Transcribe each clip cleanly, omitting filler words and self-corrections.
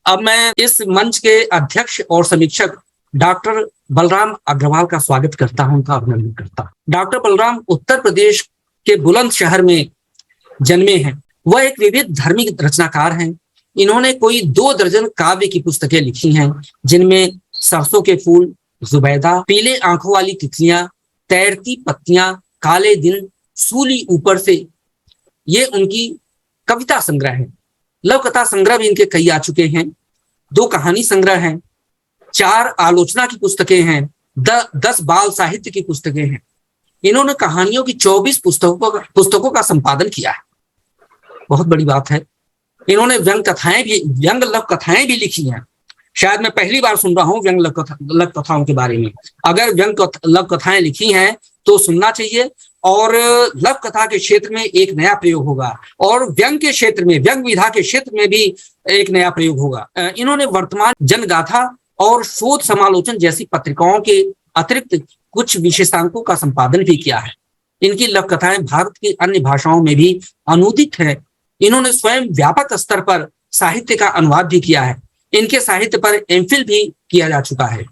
अब मैं इस मंच के अध्यक्ष और समीक्षक डॉक्टर बलराम अग्रवाल का स्वागत करता हूं, उनका अभिनंदन करता हूं। डॉक्टर बलराम उत्तर प्रदेश के बुलंदशहर में जन्मे हैं। वह एक विविध धार्मिक रचनाकार हैं। इन्होंने कोई 2 दर्जन काव्य की पुस्तकें लिखी हैं, जिनमें सरसों के फूल, जुबैदा, पीले आंखों वाली तितलियां, तैरती पत्तियां, काले दिन, सूली ऊपर से, ये उनकी कविता संग्रह है। लव कथा संग्रह भी इनके कई आ चुके हैं। 2 कहानी संग्रह हैं, 4 आलोचना की पुस्तकें हैं, 10 बाल साहित्य की पुस्तकें हैं। इन्होंने कहानियों की 24 पुस्तकों का संपादन किया है। बहुत बड़ी बात है। इन्होंने व्यंग लव कथाएं भी लिखी हैं। शायद मैं पहली बार सुन रहा हूं व्यंग लव कथाओं के बारे में। अगर व्यंग लव कथाएं लिखी हैं तो सुनना चाहिए। और लव कथा के क्षेत्र में एक नया प्रयोग होगा, और व्यंग के क्षेत्र में, व्यंग विधा के क्षेत्र में भी एक नया प्रयोग होगा। इन्होंने वर्तमान जनगाथा और शोध समालोचन जैसी पत्रिकाओं के अतिरिक्त कुछ विशेषांकों का संपादन भी किया है। इनकी लव कथाएं भारत की अन्य भाषाओं में भी अनुदित है। इन्होंने स्वयं व्यापक स्तर पर साहित्य का अनुवाद भी किया है। इनके साहित्य पर एमफिल भी किया जा चुका है।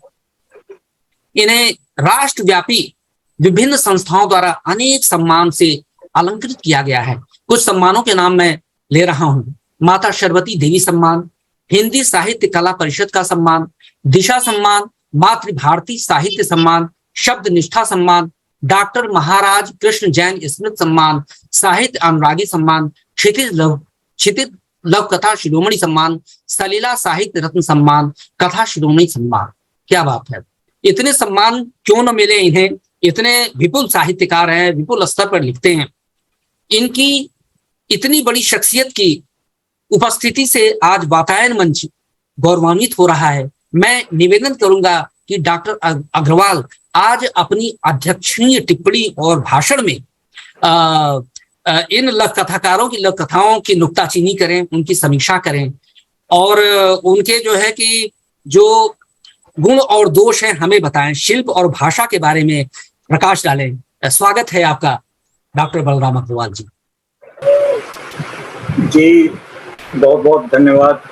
इन्हें राष्ट्रव्यापी विभिन्न संस्थाओं द्वारा अनेक सम्मान से अलंकृत किया गया है। कुछ सम्मानों के नाम मैं ले रहा हूं। माता शर्वती देवी सम्मान, हिंदी साहित्य कला परिषद का सम्मान, दिशा सम्मान, मातृभारती साहित्य सम्मान, शब्द निष्ठा सम्मान, डॉक्टर महाराज कृष्ण जैन स्मृति सम्मान, साहित्य अनुरागी सम्मान, क्षितिज लव कथा शिरोमणि सम्मान, सलीला साहित्य रत्न सम्मान, कथा शिरोमणि सम्मान। क्या बात है! इतने सम्मान क्यों न मिले इन्हें। इतने विपुल साहित्यकार हैं, विपुल स्तर पर लिखते हैं। इनकी इतनी बड़ी शख्सियत की उपस्थिति से आज वातायन मंच गौरवान्वित हो रहा है। मैं निवेदन करूंगा कि डॉक्टर अग्रवाल आज अपनी अध्यक्षीय टिप्पणी और भाषण में इन लव कथाकारों की लव कथाओं की नुक्ताचीनी करें, उनकी समीक्षा करें, और उनके जो है कि जो गुण और दोष हैं हमें बताएं, शिल्प और भाषा के बारे में प्रकाश डालें। स्वागत है आपका डॉक्टर बलराम अग्रवाल जी। जी बहुत बहुत धन्यवाद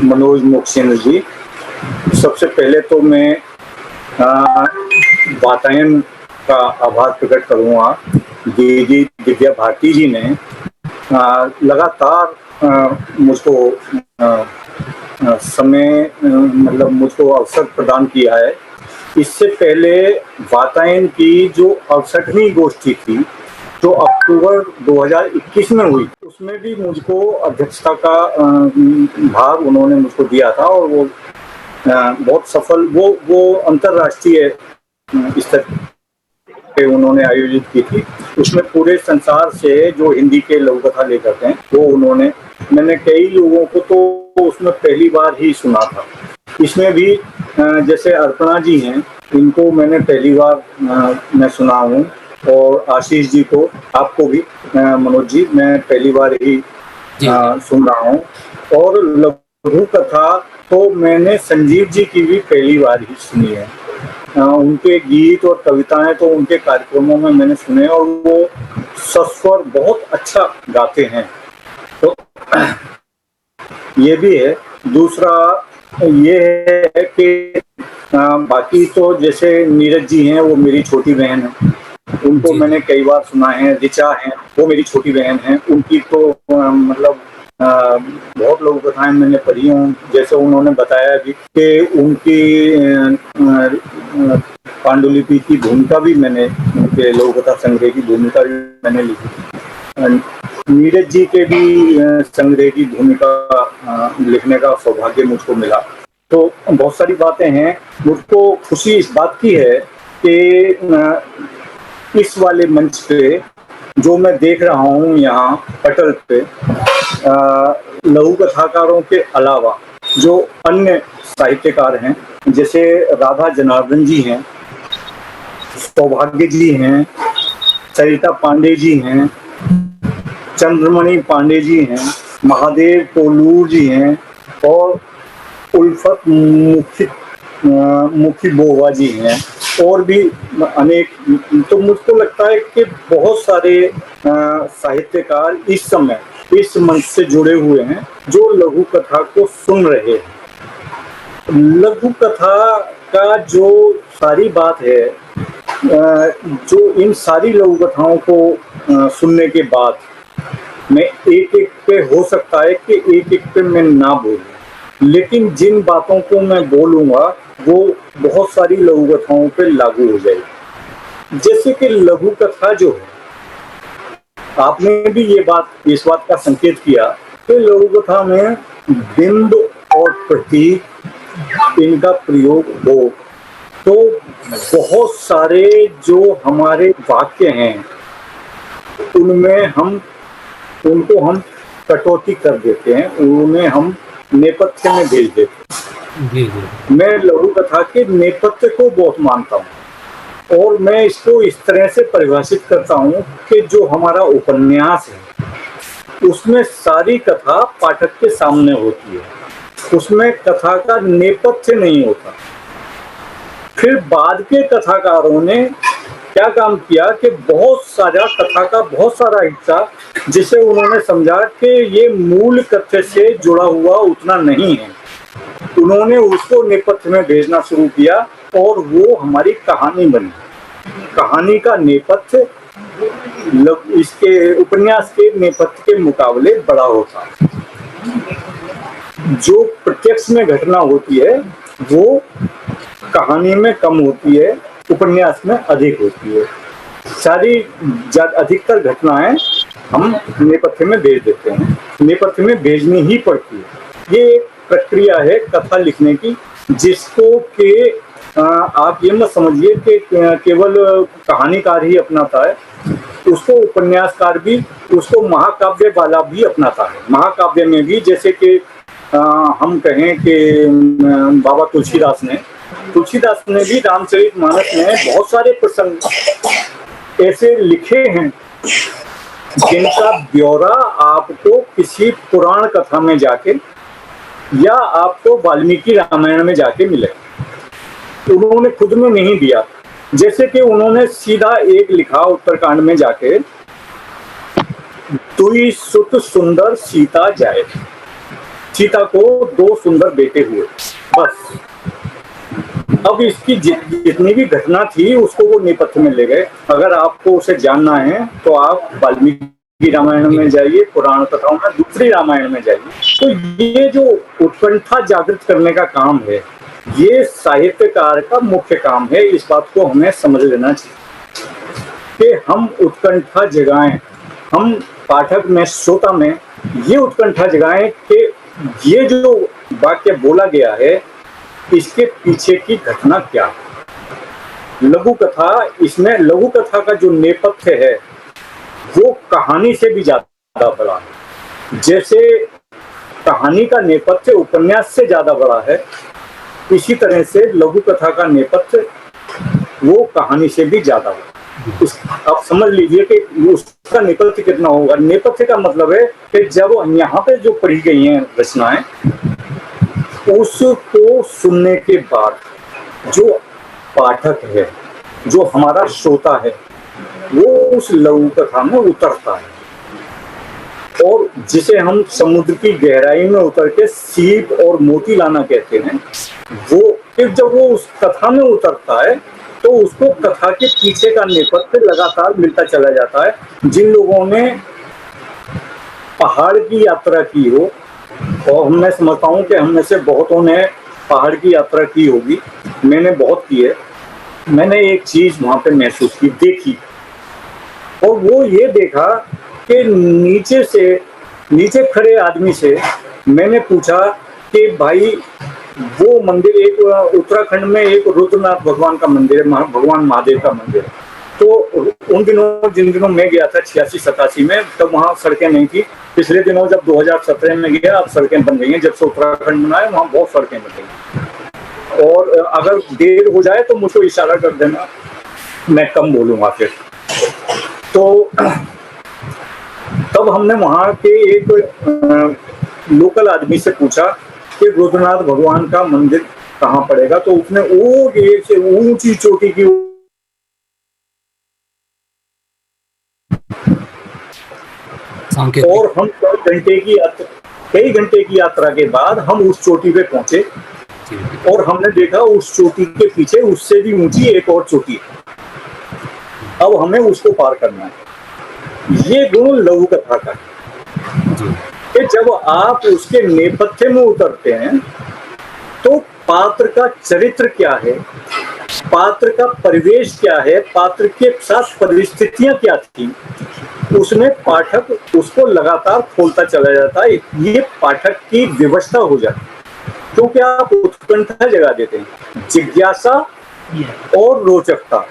मनोज मोक्सेन जी। सबसे पहले तो मैं वातायन का आभार प्रकट करूँगा। दीदी दिव्या भारती जी ने लगातार मुझको समय मतलब मुझको अवसर प्रदान किया है। इससे पहले वातायन की जो 68वीं गोष्ठी थी जो अक्टूबर 2021 में हुई, उसमें भी मुझको अध्यक्षता का भाग उन्होंने मुझको दिया था, और वो बहुत सफल, वो अंतर्राष्ट्रीय स्तर पे उन्होंने आयोजित की थी। उसमें पूरे संसार से जो हिंदी के लघु कथा लेखक हैं वो मैंने कई लोगों को तो उसमें पहली बार ही सुना था। इसमें भी जैसे अर्पणा जी हैं, इनको मैंने पहली बार मैं सुना हूँ, और आशीष जी को, आपको भी मनोज जी, मैं पहली बार ही सुन रहा हूँ। और लघु कथा तो मैंने संजीव जी की भी पहली बार ही सुनी है। उनके गीत और कविताएं तो उनके कार्यक्रमों में मैंने सुने, और वो सस्वर बहुत अच्छा गाते हैं। तो ये भी है। दूसरा ये है कि बाकी तो जैसे नीरज जी हैं, वो मेरी छोटी बहन है, उनको मैंने कई बार सुना है। ऋचा हैं, वो मेरी छोटी बहन है, उनकी तो मतलब बहुत लोग कथाएं मैंने पढ़ी हूँ। जैसे उन्होंने बताया भी कि उनकी पांडुलिपि की भूमिका भी मैंने, उनके लोक कथा संग्रह की भूमिका भी मैंने लिखी। नीरज जी के भी संग्रह की भूमिका लिखने का सौभाग्य मुझको मिला। तो बहुत सारी बातें हैं। मुझको खुशी इस बात की है कि इस वाले मंच पे जो मैं देख रहा हूँ यहाँ पटल पे, लघु कथाकारों के अलावा जो अन्य साहित्यकार हैं, जैसे राधा जनार्दन जी हैं, सौभाग्य जी हैं, सरिता पांडे जी हैं, चंद्रमणि पांडे जी हैं, महादेव कोलूर जी हैं, और उल्फत मुखी बोवा जी हैं, और भी अनेक। तो मुझको लगता है कि बहुत सारे साहित्यकार इस समय इस मंच से जुड़े हुए हैं जो लघु कथा को सुन रहे हैं। लघु कथा का जो सारी बात है, जो इन सारी लघु कथाओं को सुनने के बाद मैं एक एक पे हो सकता है कि एक एक पे मैं ना बोलूं, लेकिन जिन बातों को मैं बोलूंगा वो बहुत सारी लघु कथाओं पे लागू हो जाएगी। जैसे कि लघु कथा जो है, आपने भी इस बात का संकेत किया कि लघु कथा में बिंब और प्रतीक इनका प्रयोग हो, तो बहुत सारे जो हमारे वाक्य हैं उनमें उनको हम कटौती कर देते हैं, उन्हें हम नेपथ्य में भेज देते हैं। जी जी। मैं लघु कथा के नेपथ्य को बहुत मानता हूँ और मैं इसको इस तरह से परिभाषित करता हूँ कि जो हमारा उपन्यास है उसमें सारी कथा पाठक के सामने होती है, उसमें कथा का नेपथ्य नहीं होता। फिर बाद के कथाकारों ने क्या काम किया कि बहुत सारा कथा का बहुत सारा हिस्सा जिसे उन्होंने समझा कि ये मूल कथ्य से जुड़ा हुआ उतना नहीं है, उन्होंने उसको नेपथ्य में भेजना शुरू किया और वो हमारी कहानी बनी। कहानी का नेपथ्य इसके उपन्यास के नेपथ्य के मुकाबले बड़ा होता है। जो प्रत्यक्ष में घटना होती है वो कहानी में कम होती है, उपन्यास में अधिक होती है। सारी अधिकतर घटनाएं हम नेपथ्य में भेज देते हैं, नेपथ्य में भेजनी ही पड़ती है। ये एक प्रक्रिया है कथा लिखने की, जिसको कि आप ये मत समझिए कि केवल कहानीकार ही अपनाता है, उसको उपन्यासकार भी, उसको महाकाव्य वाला भी अपनाता है। महाकाव्य में भी जैसे कि हम कहें कि बाबा तुलसीदास ने भी रामचरितमानस में बहुत सारे प्रसंग ऐसे लिखे हैं जिनका ब्यौरा आपको किसी पुराण कथा में जाके या आपको वाल्मीकि रामायण में जाके मिले, उन्होंने खुद में नहीं दिया। जैसे कि उन्होंने सीधा एक लिखा उत्तरकांड में जाके, दुई सुत सुंदर सीता जाए, सीता को 2 सुंदर बेटे हुए, बस। अब इसकी जितनी भी घटना थी उसको वो नेपथ्य में ले गए। अगर आपको उसे जानना है तो आप वाल्मीकि रामायण में जाइए, पुराण कथाओं में दूसरी रामायण में जाइए। तो ये जो उत्कंठा जागृत करने का काम है, ये साहित्यकार का मुख्य काम है। इस बात को हमें समझ लेना चाहिए कि हम उत्कंठा जगाएं, हम पाठक में, श्रोता में ये उत्कंठा जगाएं कि ये जो वाक्य बोला गया है इसके पीछे की घटना क्या है। लघु कथा, इसमें लघु कथा का जो नेपथ्य है वो कहानी से भी ज्यादा बड़ा है। जैसे कहानी का नेपथ्य उपन्यास से ज्यादा बड़ा है, इसी तरह से लघु कथा का नेपथ्य वो कहानी से भी ज्यादा है। आप समझ लीजिए कि उसका नेपथ्य कितना होगा। नेपथ्य का मतलब है कि जब यहाँ पे जो पढ़ी गई हैं रचनाएं, उसको सुनने के बाद जो पाठक है, जो हमारा श्रोता है, वो उस लघु कथा में उतरता है और जिसे हम समुद्र की गहराई में उतर के सीप और मोती लाना कहते हैं, वो फिर जब वो उस कथा में उतरता है तो उसको कथा के पीछे का नेपथ्य लगातार मिलता चला जाता है। जिन लोगों ने पहाड़ की यात्रा की हो, और मैं समझता हूँ कि हम में से बहुतों ने पहाड़ की यात्रा की होगी, मैंने बहुत की है, मैंने एक चीज वहां पे महसूस की, देखी, और वो ये देखा कि नीचे खड़े आदमी से मैंने पूछा कि भाई वो मंदिर, एक उत्तराखंड में एक रुद्रनाथ भगवान का मंदिर है, भगवान महादेव का मंदिर है। तो उन दिनों, जिन दिनों मैं गया था 86-87 में, तब वहाँ सड़कें नहीं थी। पिछले दिनों जब 2017 में गया, अब सड़कें बन गई हैं। जब से उत्तराखंड बना है वहाँ बहुत सड़कें बन गई। और अगर देर हो जाए तो मुझको इशारा कर देना, मैं कम बोलूँगा फिर। तो तब हमने वहाँ के एक लोकल आदमी से पूछा कि रुद्रनाथ भगवान का मंदिर कहाँ पड़ेगा, तो उसने वो एक से ऊंची चोटी की सांकेतिक। और हम कई घंटे की यात्रा के बाद हम उस चोटी पे पहुंचे और हमने देखा उस चोटी के पीछे उससे भी ऊंची एक और चोटी है। अब हमें उसको पार करना है। ये गुण लघु कथा का है कि जब आप उसके नेपथ्य में उतरते हैं तो पात्र का चरित्र क्या है, पात्र का परिवेश क्या है, पात्र के साथ परिस्थितियां क्या थी, उसमें पाठक उसको लगातार खोलता चला जाता है। ये पाठक की व्यवस्था हो जाती है क्योंकि आप उत्कंठा जगा देते हैं, जिज्ञासा और रोचकता।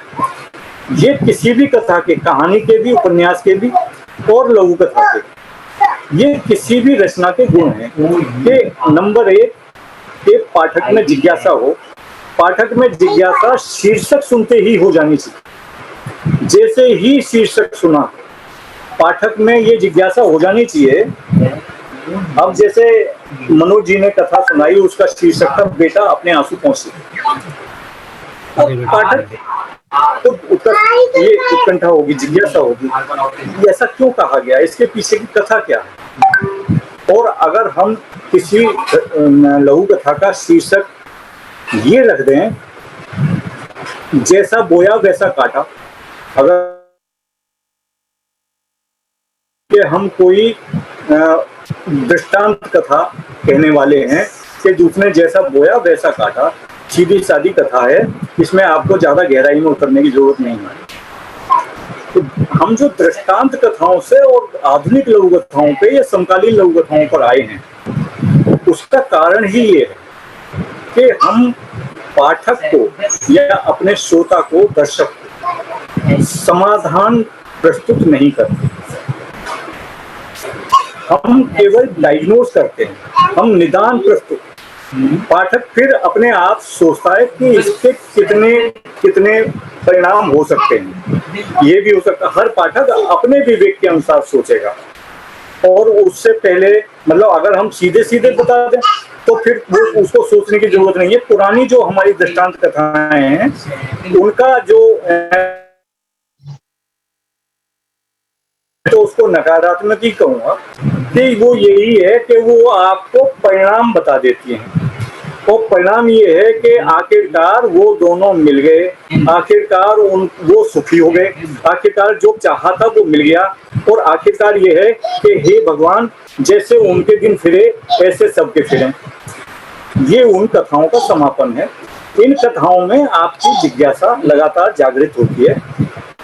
ये किसी भी कथा के, कहानी के भी, उपन्यास के भी और लघु कथा के, ये किसी भी रचना के गुण हैं कि नंबर एक कि पाठक में जिज्ञासा हो। पाठक में जिज्ञासा शीर्षक सुनते ही हो जानी चाहिए। जैसे ही शीर्षक सुना पाठक में ये जिज्ञासा हो जानी चाहिए। अब जैसे मनोज जी ने कथा सुनाई, उसका शीर्षक था बेटा अपने आंसू पहुंचे। पाठक तो ये उत्कंठा होगी, जिज्ञासा होगी, ऐसा क्यों कहा गया, इसके पीछे की कथा क्या है। और अगर हम किसी लघु कथा का शीर्षक ये रख दें, जैसा बोया वैसा काटा, अगर कि हम कोई दृष्टांत कथा कहने वाले हैं कि दूसरे जैसा बोया वैसा काटा, सीधी सादी कथा है, इसमें आपको ज्यादा गहराई में उतरने की जरूरत नहीं है। तो हम जो दृष्टांत कथाओं से और आधुनिक लघु कथाओं पे या समकालीन लघु कथाओं पर आए हैं, उसका कारण ही ये है कि हम पाठक को या अपने श्रोता को, दर्शक को समाधान प्रस्तुत नहीं करते। हम केवल डायग्नोज करते हैं, हम निदान प्रस्तुत। पाठक फिर अपने आप सोचता है कि इसके कितने कितने परिणाम हो सकते हैं। ये भी हो सकता है, हर पाठक अपने विवेक के अनुसार सोचेगा और उससे पहले, मतलब अगर हम सीधे सीधे बता दें तो फिर वो उसको सोचने की जरूरत नहीं है। पुरानी जो हमारी दृष्टांत कथाएं हैं उनका जो तो उसको नकारात्मक ही कहूंगा कि वो यही है कि वो आपको परिणाम बता देती हैं। और परिणाम ये है कि आखिरकार वो दोनों मिल गए, आखिरकार वो सुखी हो गए, आखिरकार जो चाहा था वो मिल गया, और आखिरकार ये है कि हे भगवान, जैसे उनके दिन फिरे ऐसे सबके फिरे। ये उन कथाओं का समापन है। इन कथाओं में आपकी जिज्ञासा लगातार जागृत होती है।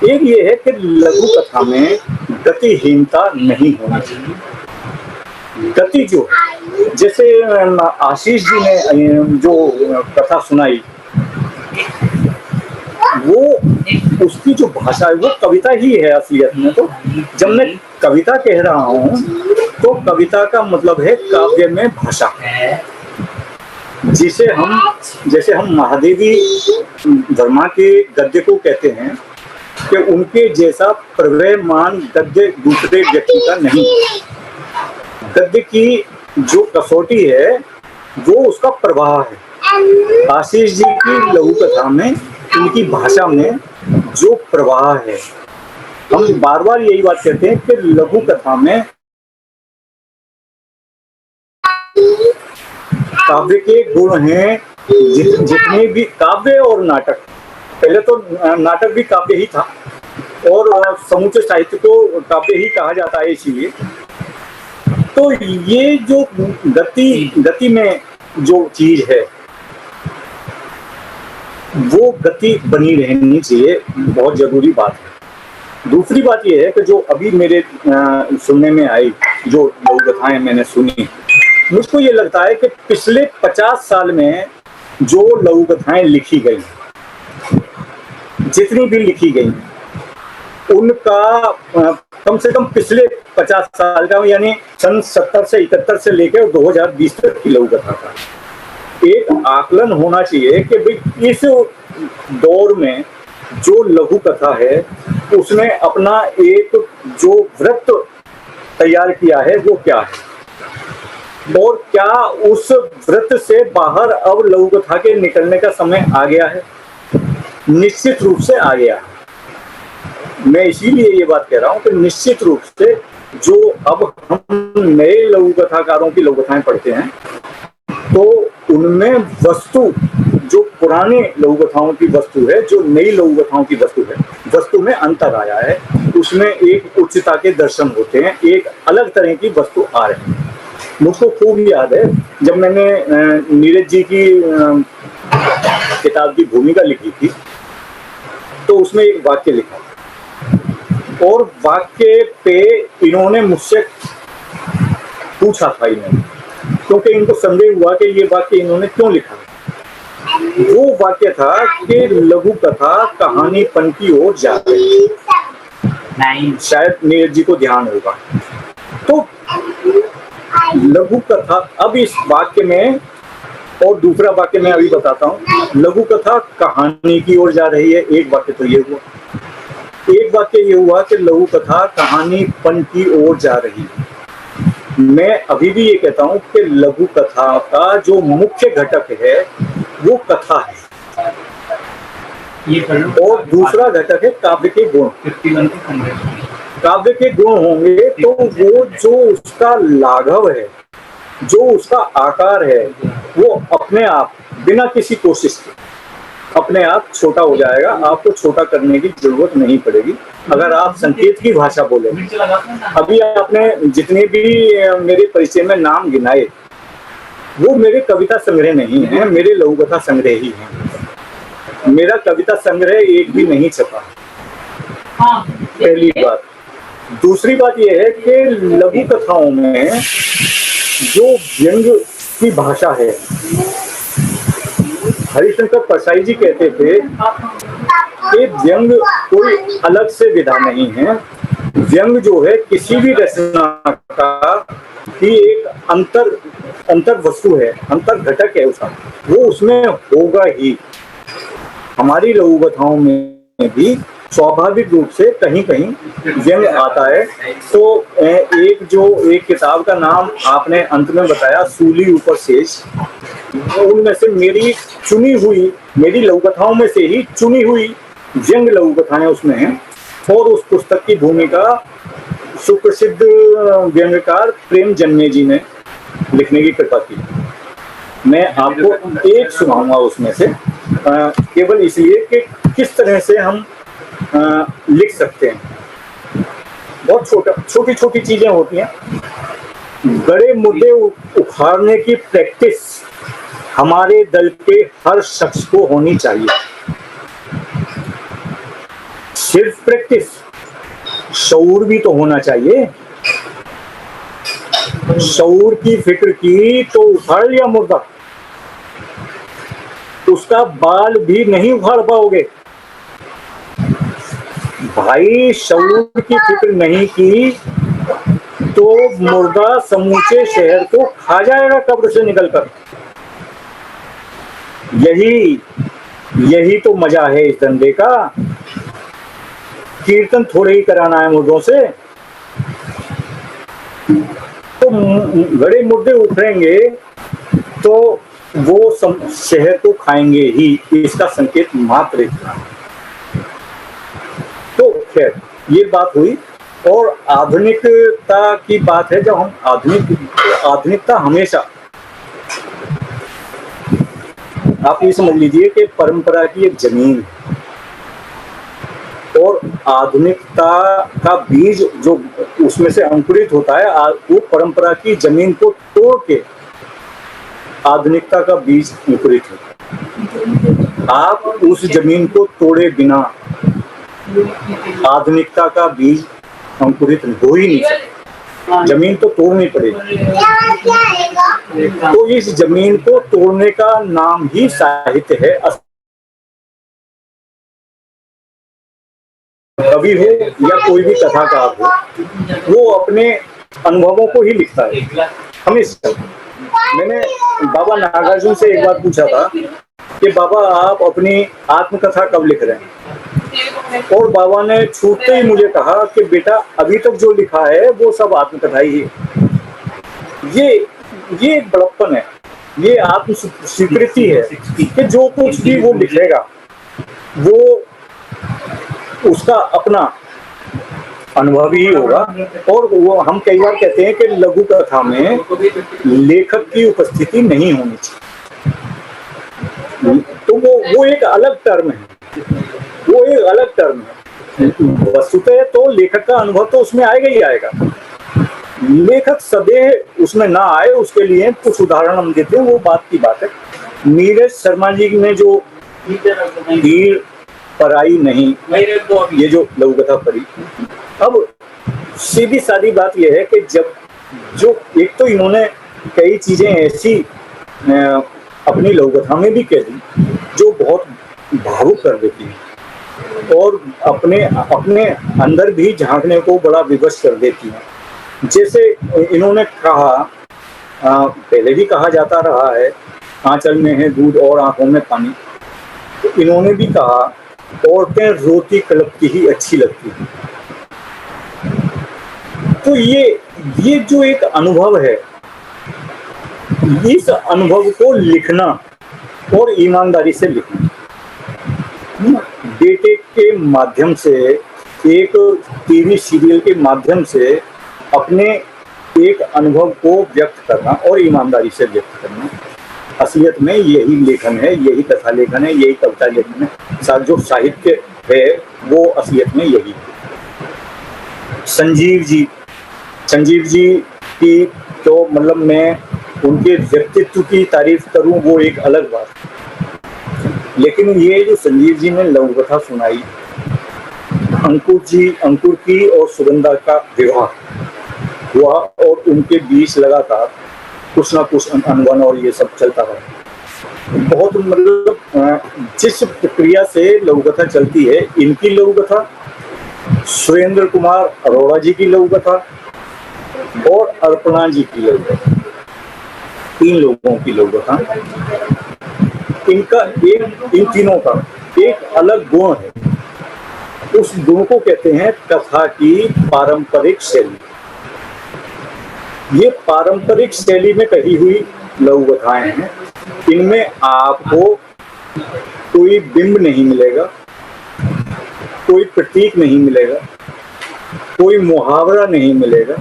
एक ये है कि लघु कथा में गतिहीनता नहीं होनी चाहिए। गति जो, जैसे आशीष जी ने जो कथा सुनाई, वो उसकी जो भाषा है वो कविता ही है असलियत में। तो जब मैं कविता कह रहा हूँ तो कविता का मतलब है काव्य में भाषा, जैसे हम महादेवी वर्मा के गद्य को कहते हैं कि उनके जैसा प्रवेयमान गद्य दूसरे व्यक्ति का नहीं। गद्य की जो कसौटी है वो उसका प्रवाह है। आशीष जी की लघु कथा में, उनकी भाषा में जो प्रवाह है, हम बार बार यही बात कहते हैं कि लघु कथा में काव्य के गुण हैं। जितने भी काव्य और नाटक, पहले तो नाटक भी काव्य ही था और समूचे साहित्य को काव्य ही कहा जाता है, इसीलिए तो ये जो गति में जो चीज है वो गति बनी रहनी चाहिए, बहुत जरूरी बात है। दूसरी बात ये है कि जो अभी मेरे सुनने में आई, जो लघु कथाएं मैंने सुनी, मुझको ये लगता है कि पिछले 50 साल में जो लघु कथाएं लिखी गई, जितनी भी लिखी गई, उनका कम से कम पिछले 50 साल का, यानी सन 70 से 71 से लेकर 2020 तक की लघु कथा का एक आकलन होना चाहिए कि भाई इस दौर में जो लघु कथा है उसने अपना एक जो वृत्त तैयार किया है वो क्या है, और क्या उस वृत्त से बाहर अब लघु कथा के निकलने का समय आ गया है। निश्चित रूप से आ गया है। मैं इसीलिए ये बात कह रहा हूं कि निश्चित रूप से जो अब हम नए लघु कथाकारों की लघु कथाएं पढ़ते हैं तो उनमें वस्तु जो पुराने लघु कथाओं की वस्तु है, जो नई लघु कथाओं की वस्तु है, वस्तु में अंतर आया है। उसमें एक उच्चता के दर्शन होते हैं, एक अलग तरह की वस्तु आ रही है। मुझको खूब याद है जब मैंने नीरज जी की किताब की भूमिका लिखी थी तो उसमें एक वाक्य लिखा और वाक्य पे इन्होंने मुझसे पूछा था, इन्होंने, क्योंकि इनको संदेह हुआ कि ये वाक्य इन्होंने क्यों लिखा। वो वाक्य था कि लघु कथा कहानीपन की ओर जा रही है। शायद नीरज जी को ध्यान होगा। तो लघु कथा, अब इस वाक्य में और दूसरा वाक्य मैं अभी बताता हूँ, लघु कथा कहानी की ओर जा रही है, एक वाक्य तो ये हुआ। एक वाक्य ये हुआ कि लघु कथा कहानीपन की ओर जा रही है। मैं अभी भी ये कहता हूँ कि लघु कथा का जो मुख्य घटक है वो कथा है और दूसरा घटक है काव्य के गुण। काव्य के गुण होंगे तो वो जो उसका लाघव है, जो उसका आकार है, वो अपने आप बिना किसी कोशिश के अपने आप छोटा हो जाएगा। आपको छोटा करने की जरूरत नहीं पड़ेगी अगर आप संकेत की भाषा बोले। अभी आपने जितने भी मेरे परिचय में नाम गिनाए वो मेरे कविता संग्रह नहीं है, मेरे लघु कथा संग्रह ही है। मेरा कविता संग्रह एक भी नहीं छपा, पहली बात। दूसरी बात यह है कि लघु कथाओं में जो व्यंग की भाषा है, हरिशंकर परसाई जी कहते थे कि व्यंग कोई अलग से विधा नहीं है। व्यंग जो है किसी भी रचना का की एक अंतर वस्तु है, अंतर घटक है उसका, वो उसमें होगा ही। हमारी लघु कथाओं में भी स्वाभाविक रूप से कहीं कहीं व्यंग आता है। तो एक किताब का नाम आपने अंत में बताया, सूली ऊपर शेष, उनमें से मेरी लघु कथाओं में से ही चुनी हुई व्यंग लघु कथाएं उसमें हैं और उस पुस्तक की भूमिका सुप्रसिद्ध व्यंग्यकार प्रेम जन्मे जी ने लिखने की कृपा की। मैं आपको एक सुनाऊंगा उसमें से, केवल इसलिए कि किस तरह से हम लिख सकते हैं। बहुत छोटी छोटी चीजें होती हैं। बड़े मुद्दे उखाड़ने की प्रैक्टिस हमारे दल के हर शख्स को होनी चाहिए। सिर्फ प्रैक्टिस, शऊर भी तो होना चाहिए। शऊर की फिक्र की तो उखाड़ लिया मुद्दा, उसका बाल भी नहीं उखाड़ पाओगे। भाई शऊर की फिक्र नहीं की तो मुर्दा समूचे शहर को खा जाएगा कब्र से निकलकर। यही तो मजा है इस धंधे का। कीर्तन थोड़े ही कराना है मुर्दों से। तो बड़े मुद्दे उठेंगे तो वो शहर को खाएंगे ही, इसका संकेत मात्र इतना। तो खैर ये बात हुई। और आधुनिकता की बात है, जब हम आधुनिकता हमेशा, आप ये समझ लीजिए कि परंपरा की एक जमीन और आधुनिकता का बीज जो उसमें से अंकुरित होता है, वो परंपरा की जमीन को तोड़ के आधुनिकता का बीज अंकुरित होता है। आप उस जमीन को तोड़े बिना आधुनिकता का बीज अंकुरित हो ही नहीं सकता। जमीन तो तोड़नी पड़ेगी। तो इस जमीन को तोड़ने का नाम ही साहित्य है। कवि हो या कोई भी कथाकार हो, वो अपने अनुभवों को ही लिखता है हमेशा। मैंने बाबा नागार्जुन से एक बार पूछा था कि बाबा आप अपनी आत्मकथा कब लिख रहे हैं, और बाबा ने छूटते ही मुझे कहा कि बेटा अभी तक जो लिखा है वो सब आत्मकथा ही है। ये बड़प्पन है, ये आत्म स्वीकृति है कि जो कुछ भी वो लिखेगा वो उसका अपना अनुभवी ही होगा। और वो हम कई बार कहते हैं कि लघु कथा में लेखक की उपस्थिति नहीं होनी चाहिए, तो वो एक अलग टर्म है, वो एक अलग टर्म है। वस्तुतः तो लेखक का अनुभव तो उसमें आएगा ही आएगा, लेखक सदैव उसमें ना आए उसके लिए कुछ उदाहरण हम देते हैं, वो बात की बात है। नीरज शर्मा जी ने जो हीर पराई नहीं, ये जो लघु कथा पढ़ी, अब सीधी सादी बात यह है कि जब जो एक तो इन्होंने कई चीजें ऐसी अपनी लघु कथा में भी कह दी जो बहुत भावुक कर देती है और अपने अपने अंदर भी झांकने को बड़ा विवश कर देती है। जैसे इन्होंने कहा, पहले भी कहा जाता रहा है, आंचल में है दूध और आंखों में पानी, तो इन्होंने भी कहा औरतें रोती कलपती ही अच्छी लगती है। तो ये जो एक अनुभव है, इस अनुभव को लिखना और ईमानदारी से लिखना, बेटे के माध्यम से, एक टीवी सीरियल के माध्यम से अपने एक अनुभव को व्यक्त करना और ईमानदारी से व्यक्त करना, असलियत में यही लेखन है, यही कथा लेखन है, यही कविता लेखन है। जो साहित्य है वो असलियत में यही है। संजीव जी की तो मतलब मैं उनके व्यक्तित्व की तारीफ करूं वो एक अलग बात, लेकिन ये जो संजीव जी ने लघु कथा सुनाई, अंकुर की और सुगंधा का विवाह हुआ और उनके बीच लगातार कुछ ना कुछ अनबन और ये सब चलता रहा। बहुत मतलब जिस प्रक्रिया से लघु कथा चलती है, इनकी लघु कथा, सुरेंद्र कुमार अरोड़ा जी की लघु कथा और अर्पणा जी की लघु कथा, 3 लोगों की लघु कथा, इन तीनों का एक अलग गुण है। उस गुण को कहते हैं कथा की पारंपरिक शैली। ये पारंपरिक शैली में कही हुई लघु कथाएं हैं, इनमें आपको कोई बिंब नहीं मिलेगा, कोई प्रतीक नहीं मिलेगा, कोई मुहावरा नहीं मिलेगा।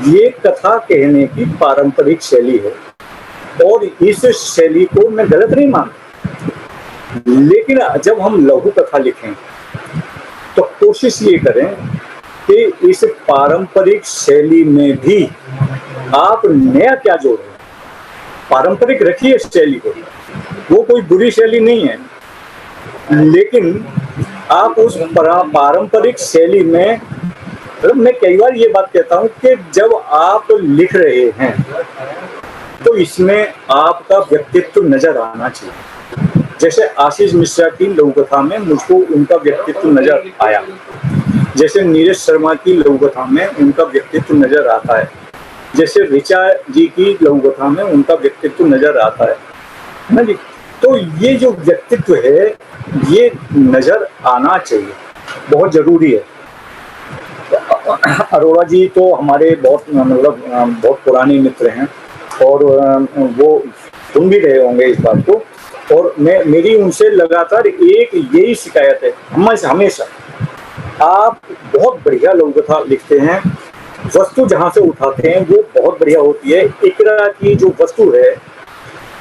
ये कथा कहने की पारंपरिक शैली है और इस शैली को मैं गलत नहीं मानता, लेकिन जब हम लघु कथा लिखें तो कोशिश ये करें कि इस पारंपरिक शैली में भी आप नया क्या जोड़ें। पारंपरिक रखिए शैली को, वो कोई बुरी शैली नहीं है, लेकिन आप उस पारंपरिक शैली में, मैं कई बार ये बात कहता हूं कि जब आप लिख रहे हैं तो इसमें आपका व्यक्तित्व नजर आना चाहिए। जैसे आशीष मिश्रा की लघु कथा में मुझको उनका व्यक्तित्व नजर आया, जैसे नीरज शर्मा की लघु कथा में उनका व्यक्तित्व नजर आता है, जैसे ऋचा जी की लघु कथा में उनका व्यक्तित्व नजर आता है ना जी। तो ये जो व्यक्तित्व है ये नजर आना चाहिए, बहुत जरूरी है। अरोड़ा जी तो हमारे बहुत मतलब बहुत पुराने मित्र हैं और वो सुन भी रहे होंगे इस बात को, और मेरी उनसे लगातार एक यही शिकायत है हमेशा, आप बहुत बढ़िया लघु कथा लिखते हैं, वस्तु जहां से उठाते हैं वो बहुत बढ़िया होती है। इकरा की जो वस्तु है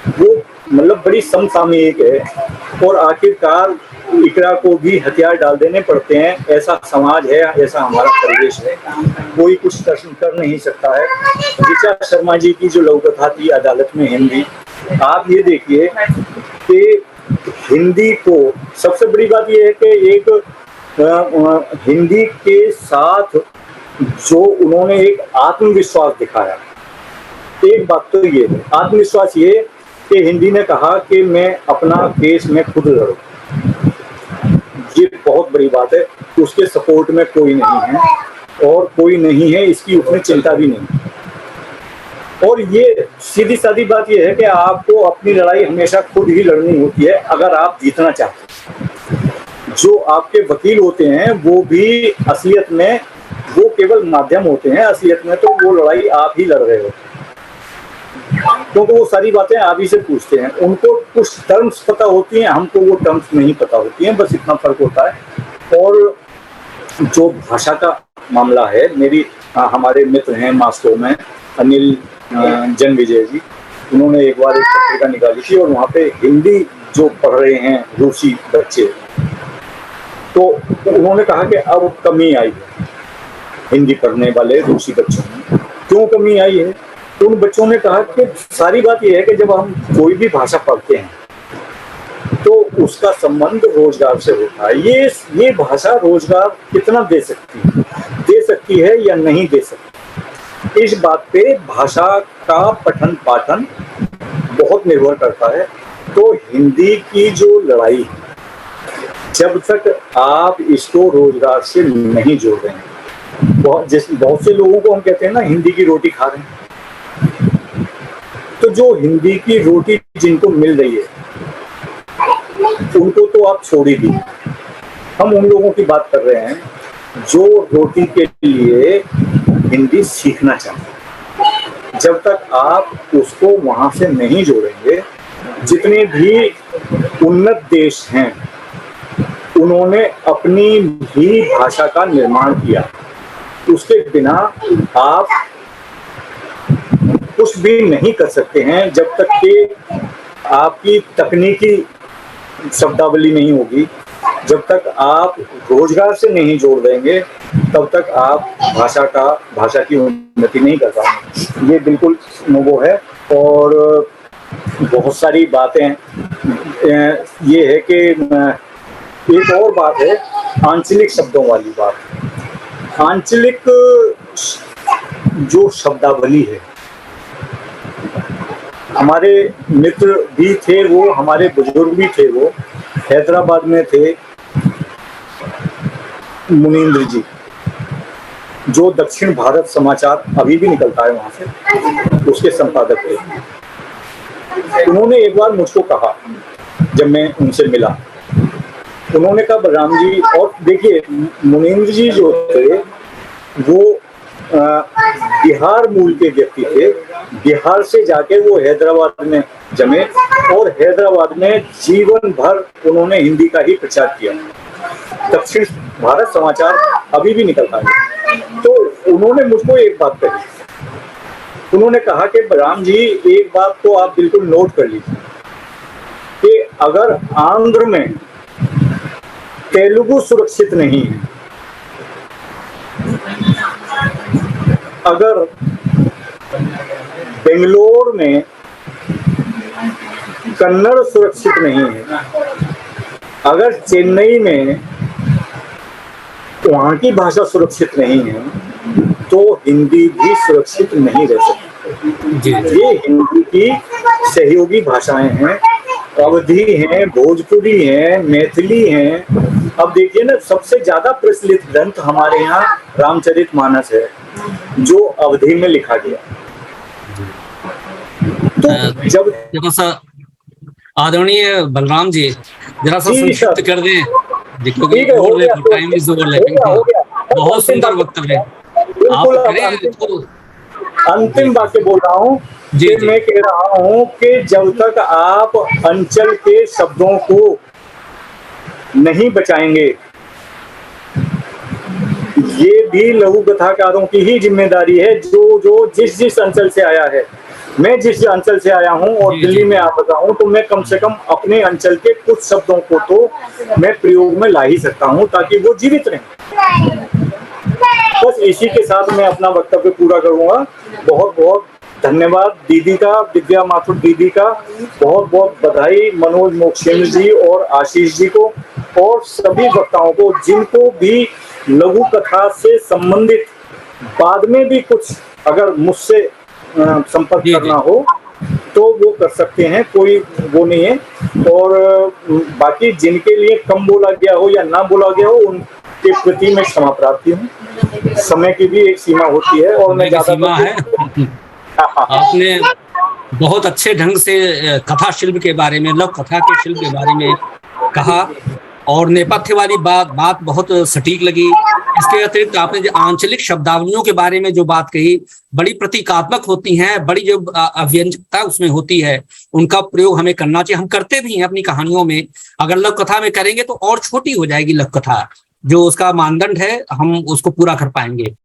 वो मतलब बड़ी समसामयिक है और आखिरकार इकरा को भी हथियार डाल देने पड़ते हैं, ऐसा समाज है, ऐसा हमारा परिवेश है, कोई कुछ कर नहीं सकता है। ऋचा शर्मा जी की जो लघु कथा थी अदालत में हिंदी, आप ये देखिए कि हिंदी को, सबसे बड़ी बात ये है कि एक हिंदी के साथ जो उन्होंने एक आत्मविश्वास दिखाया, एक बात तो ये है, आत्मविश्वास ये कि हिंदी ने कहा कि मैं अपना केस में खुद लड़ूं, ये बहुत बड़ी बात है। उसके सपोर्ट में कोई नहीं है और कोई नहीं है इसकी उसमें चिंता भी नहीं। और ये सीधी सादी बात ये है कि आपको अपनी लड़ाई हमेशा खुद ही लड़नी होती है अगर आप जीतना चाहते हैं। जो आपके वकील होते हैं वो भी असलियत में वो केवल माध्यम होते हैं, असलियत में तो वो लड़ाई आप ही लड़ रहे हो, क्योंकि वो सारी बातें आप ही से पूछते हैं। उनको कुछ टर्म्स पता होती हैं, हमको वो टर्म्स नहीं पता होती हैं, बस इतना फर्क होता है। और जो भाषा का मामला है, हमारे मित्र हैं मॉस्को में, अनिल जन्मेजय जी, उन्होंने एक बार एक पत्रिका निकाली थी और वहाँ पे हिंदी जो पढ़ रहे हैं रूसी बच्चे, तो उन्होंने कहा कि अब कमी आई है हिंदी पढ़ने वाले रूसी बच्चों में। क्यों कमी आई है? तो उन बच्चों ने कहा कि सारी बात यह है कि जब हम कोई भी भाषा पढ़ते हैं तो उसका संबंध रोजगार से होता है। ये भाषा रोजगार कितना दे सकती है या नहीं दे सकती, इस बात पे भाषा का पठन पाठन बहुत निर्भर करता है। तो हिंदी की जो लड़ाई है, जब तक आप इसको रोजगार से नहीं जोड़ रहे हैं, बहुत से लोगों को हम कहते हैं ना हिंदी की रोटी खा रहे हैं, तो जो हिंदी की रोटी जिनको मिल रही है उनको तो आप छोड़ ही दीजिए। हम उन लोगों की बात कर रहे हैं जो रोटी के लिए हिंदी सीखना चाहते हैं। जब तक आप उसको वहां से नहीं जोड़ेंगे, जितने भी उन्नत देश हैं उन्होंने अपनी ही भाषा का निर्माण किया, उसके बिना आप कुछ भी नहीं कर सकते हैं। जब तक कि आपकी तकनीकी शब्दावली नहीं होगी, जब तक आप रोजगार से नहीं जोड़ देंगे, तब तक आप भाषा की उन्नति नहीं कर पाएंगे। ये बिल्कुल वो है। और बहुत सारी बातें ये है कि एक और बात है आंचलिक शब्दों वाली बात। आंचलिक जो शब्दावली है, हमारे मित्र भी थे वो, हमारे बुजुर्ग भी थे वो, हैदराबाद में थे मुनींद्र जी, जो दक्षिण भारत समाचार अभी भी निकलता है वहां से, उसके संपादक थे। उन्होंने एक बार मुझको कहा, जब मैं उनसे मिला, उन्होंने कहा बलराम जी, और देखिए मुनींद्र जी जो थे वो बिहार मूल के व्यक्ति थे। बिहार से जाके वो हैदराबाद में जमे और हैदराबाद में जीवन भर उन्होंने हिंदी का ही प्रचार किया। दक्षिण भारत समाचार अभी भी निकलता है। तो उन्होंने मुझको एक बात कही, उन्होंने कहा कि बलराम जी एक बात तो आप बिल्कुल नोट कर लीजिए कि अगर आंध्र में तेलुगु सुरक्षित नहीं है, अगर बेंगलोर में कन्नड़ सुरक्षित नहीं है, अगर चेन्नई में वहां की भाषा सुरक्षित नहीं है, तो हिंदी भी सुरक्षित नहीं रह सकती। ये हिंदी की सहयोगी भाषाएं हैं, अवधी हैं, भोजपुरी हैं, मैथिली हैं। अब देखिए ना, सबसे ज्यादा प्रचलित ग्रंथ हमारे यहाँ रामचरितमानस है, जो अवधी में लिखा गया। तो जब आदरणीय बलराम जी जरा सा संक्षिप्त कर दें, क्योंकि टाइम इज ओवर लैपिंग। बहुत सुंदर वक्तव्य आप। अंतिम वाक्य बोल रहा हूँ कि मैं कह रहा हूँ कि जब तक आप अंचल के शब्दों को नहीं बचाएंगे, ये भी लघु कथाकारों की ही जिम्मेदारी है, जो जिस अंचल से आया है। मैं जिस अंचल से आया हूँ और दिल्ली में आ रहा हूँ, तो मैं कम से कम अपने अंचल के कुछ शब्दों को तो मैं प्रयोग में ला ही सकता हूँ, ताकि वो जीवित रहें। बस इसी के साथ मैं अपना वक्तव्य पूरा करूंगा। बहुत बहुत धन्यवाद दीदी का, विद्या माथुर दीदी का बहुत बहुत बधाई, मनोज मोक्षेंद्र जी और आशीष जी को, और सभी वक्ताओं को जिनको भी लघु कथा से संबंधित बाद में भी कुछ अगर मुझसे संपर्क करना हो तो वो कर सकते हैं, कोई वो नहीं है। और बाकी जिनके लिए कम बोला गया हो या ना बोला गया हो, उनके प्रति मैं क्षमा प्रार्थी हूँ। समय की भी एक सीमा होती है और मैं सीमा है। आपने बहुत अच्छे ढंग से कथा शिल्प के बारे में, लघु कथा के शिल्प के बारे में कहा, और नेपथ्य वाली बात बहुत सटीक लगी। इसके अतिरिक्त आपने जो आंचलिक शब्दावलियों के बारे में जो बात कही, बड़ी प्रतीकात्मक होती हैं, बड़ी जो अव्यंजकता उसमें होती है, उनका प्रयोग हमें करना चाहिए। हम करते भी हैं अपनी कहानियों में। अगर लघु कथा में करेंगे तो और छोटी हो जाएगी लघु कथा, जो उसका मानदंड है हम उसको पूरा कर पाएंगे।